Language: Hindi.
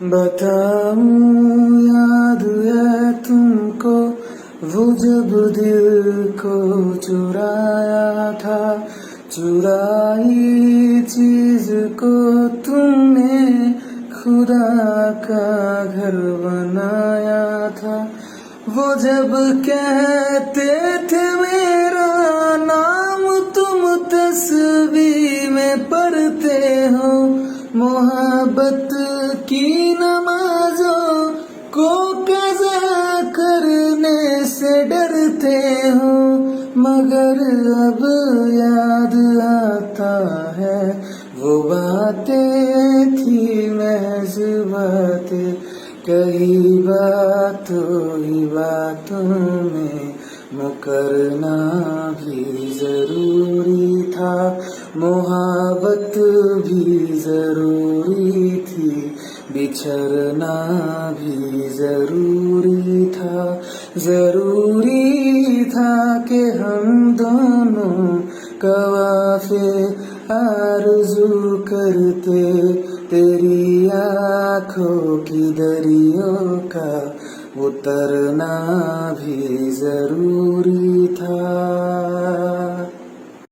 बताऊं याद है तुमको वो जब दिल को चुराया था, चुराई चीज को तुमने खुदा का घर बनाया था। वो जब कहते थे मेरा नाम तुम तस्वीर में पढ़ते हो, मोहब्बत की नमाजों को कज़ा करने से डरते हो, मगर अब याद आता है वो बातें थी महज़ बातें, कई बातों ही बातों में मुकरना भी जरूरी था, मोहब्बत भी जरूरी थी, बिछड़ना भी जरूरी था। जरूरी था कि हम दोनों कवाफे आरज़ू करते, तेरी आँखों की दरियों का उतरना भी जरूरी था।